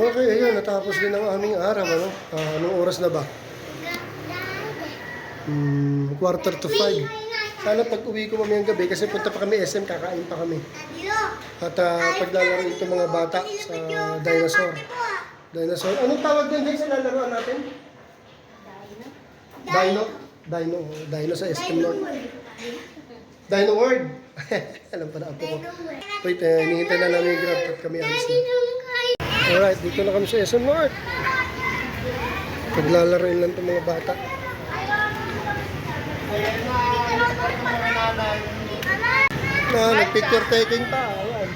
Okay, ayun. Natapos din ang aming araw. Ano? Anong oras na ba? 4:45. Sana pag uwi ko mamayang gabi, kasi punta pa kami SM, kakain pa kami. At paglalaro itong mga bata sa dinosaur. Dinosaur. Anong tawag din sa lalaroan natin? Dino sa SM North. Dino World. Alam pa na ako ko. Wait, hinihintay na namin yung grab at kami alis na. Alright, dito na kami sa SM North. Paglalaroin lang itong mga bata. Nag-picture taking pa. Ayan.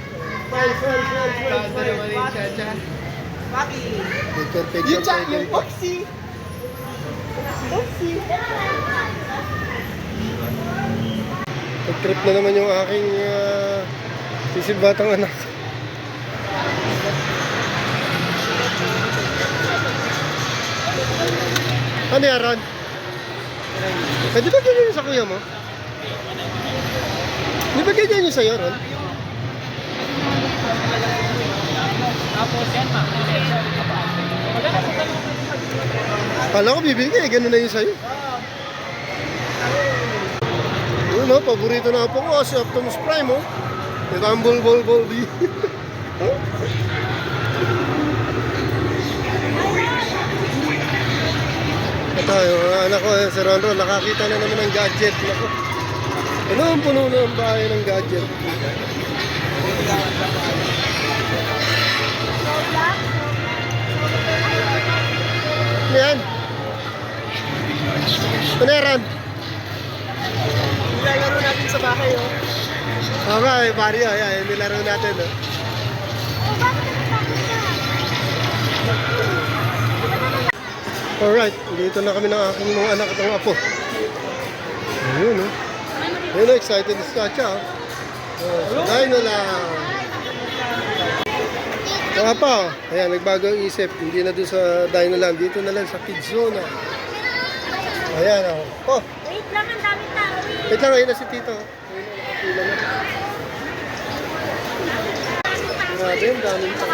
Picture taking pa. Nag-trip na naman yung aking sisibatang anak. Ano yan, Ron? Di ba ganyan yung sa kuya mo? Di ba ganyan yung sa'yo, Ron? Tapos yan, ma. Kala ko bibili ka eh, gano'n na yung sa'yo. Yun o, paborito na po ko si Optimus Prime o. Rumble ball ball di. Ito, yung anak ko, si Ron, nakakita na naman ng gadget. Naku. Ano ang puno na ang bahay ng gadget? Ano yan? Ano yan, Ron? Nilalaro natin sa bahay, oh. Okay, Mario, yan, nilaro natin. Oh. Alright, dito na kami ng aking mga anak at ng apo. Ayun, oh. Ayun, excited si Katya. Dino lang. Mga pa, ayan, nagbago ang isip. Hindi na doon sa Dino Land, dito na lang sa Kids Zone. Ayan, oh. Oh, Wait lang, ang dami tao eh. wait lang, ayun na si Tito. Ayun na, nakapila na. Grabe, ang daming tao.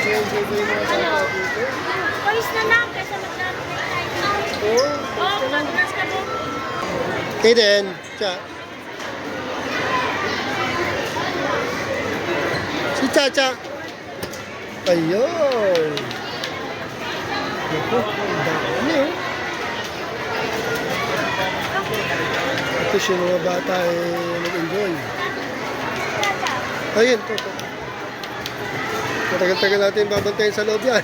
Enjoy ko yung mga bata dito. Boys na lang, kaysa magdami tayo. Oh, Oh, mag-nurse ka din. okay din. Cha. Si Chacha. Ayun. Naku, ang dami oh. Ito siya mga bata nag-enjoy. Ayun, to. Matagal-tagal natin babantayin sa loob yan.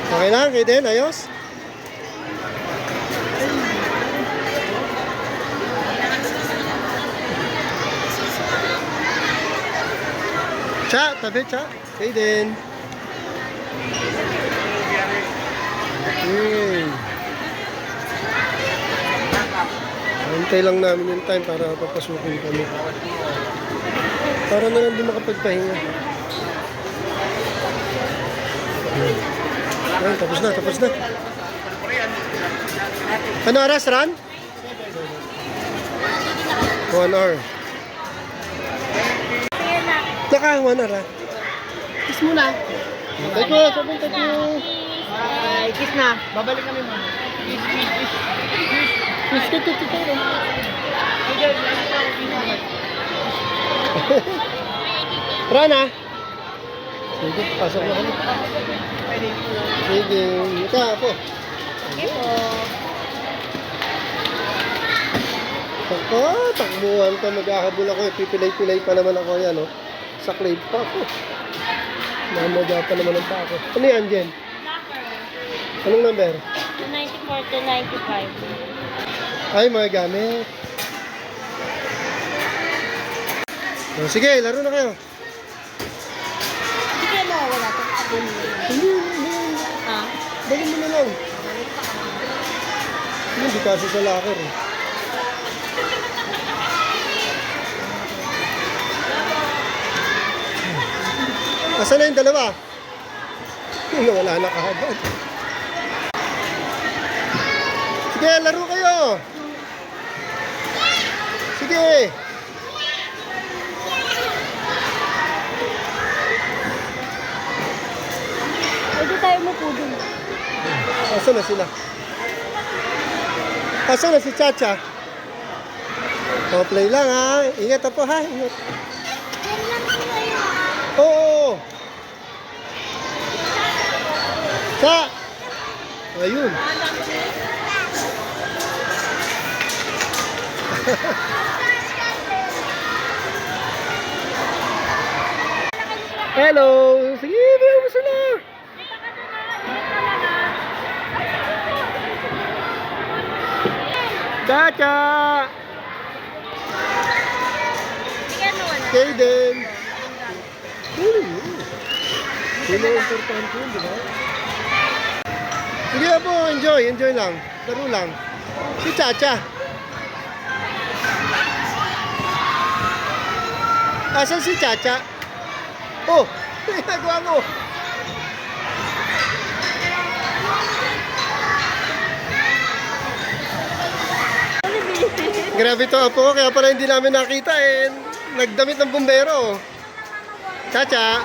Okay lang, kayo din, ayos? Cha, tabi, Cha. Kayo din. Antay lang namin yung time para papasukin kami. Para na lang din makapagpahinga. Ayun, tapos na. Ano oras, Ran? 1 hour. Naka 1 hour, ha? Kiss muna. Thank you, sabihin thank you. Ay, kiss na. Babalik kami mo. Kiss. Ran, ha? Sige, pasok na kami. Sige, ika po. Sige po. Ako, takbuhan ka, maghahabol ako. Pipilay-pilay pa naman ako yan, oh. Sa clay pa ako. Mamaga pa naman ang pa ako. Ano yan, Jen? Locker. Anong number? 94 to 95. Ay, mga gamit. Oh, sige, laro na kayo. Hindi kayo mawawala ito. Hindi. Ha? Dali mo na lang. Hindi kasi sa locker, eh. Nasaan na yung dalawa? Wala na kaagad. Sige, laro kayo. Sige. Asan na sila? Asan na si Chacha? O, play lang ha. Ingat po ha. Ingat. Oo. Cha! Ayun. Hello! Sige, bayo mo sila! Chacha! Kaden! Sino importante yun, di ba? Sige po, enjoy lang. Laro lang. Si Chacha. Asan si Chacha? Oh, ginagawa mo. Grabe to apo, kaya pala hindi namin nakita eh. Nagdamit ng bumbero. Chacha.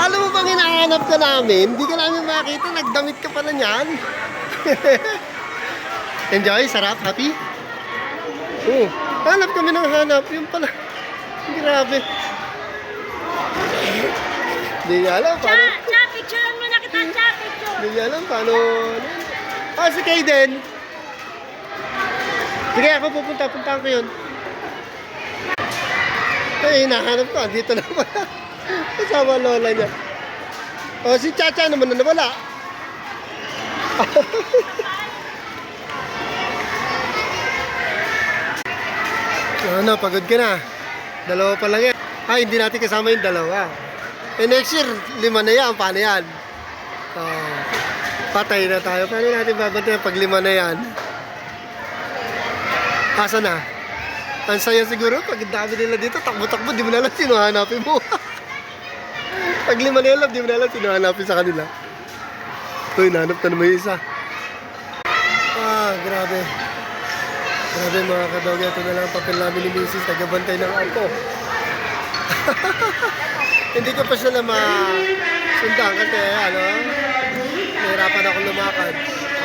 Alam mo bang hinahanap ka namin? Hindi ka namin makita, nagdamit ka pala niyan. Enjoy, sarap, happy? Oo. Hanap kami ng hanap, yun pala. Grabe. Hindi niya alam paano. Cha, picturean mo na kita, Cha, picture. Hindi niya alam paano. Ah, si Kaden. Sige, ako puntahan ko yun. Ay, hinahanap ko. Dito na pala. Kasama lola niya. O, si Chacha naman na nawala. Ano, pagod ka na. Dalawa pa lang yan. Ay, hindi natin kasama yung dalawa. Eh, next year, 5 na yan. Paano yan? Oh, patay na tayo. Paano natin babantayan pag 5 na yan? Asa na? Ang saya siguro. Pag dami nila dito, takbo-takbo, di mo na alam sino hanapin mo. Pag 5 na yan, di mo na alam sino hanapin sa kanila. Uy, nahanap na naman yung isa. Ah, grabe. Grabe mga kadogya, ito na lang ang papel namin ni Mrs. Tagabantay ng ako. Hindi ko pa sila masundan kasi ano, nahirapan ako lumakad.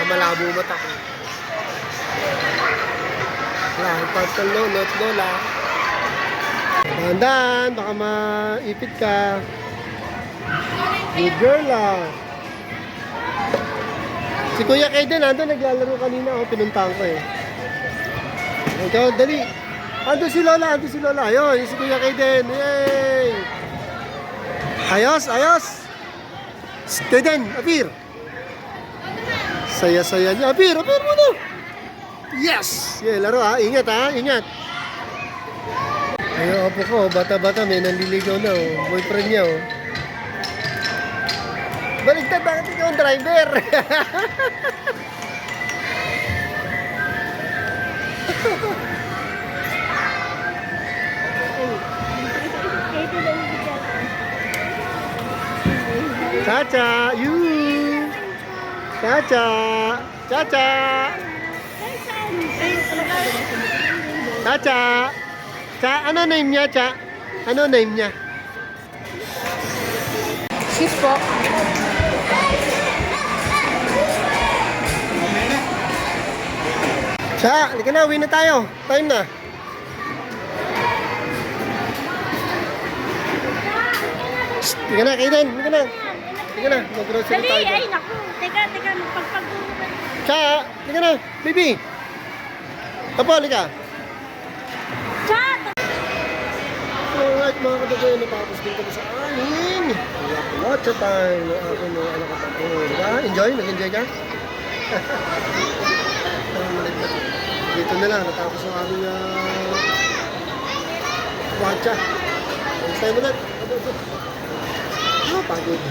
Malabo mata ko. Wala, pagkalo, not lola. Dahan-dahan, baka maipit ka. Good girl lang. Si Kuya Kaden, nandun naglalaro kanina. Oh, pinuntahan ko eh. Ikaw, dali. Ando si Lola. Ayun, si Kuya Kaden. Yay! Ayos. Kaden, apir. Saya-saya niya. Apir mo na. Yes! Yeah, laro ha. Ingat. Ayun, apo ko. Bata-bata, may nanliligaw na. Oh. Boyfriend niya. Oh. Baligtad, bakit ikaw ang driver? Chacha, you. Chacha. Cha, ano name niya, Cha? Ano name niya? Kiss po. Cha, halika na, uwi na tayo. Time na. Halika na, Kaden. Halika na, mag-grocery Dali, tayo. ay, naku. Teka, magpagpag-uwan. Cha, halika na, baby. Tapo, halika. Cha, Alright mga kabagay, natapos din kami sa amin. Lots of time ng aking mga anak at ako. Diba? Enjoy? Nag-enjoy ka? Dito na lang, natapos ang aming watcha. Next time ulit. Pagod.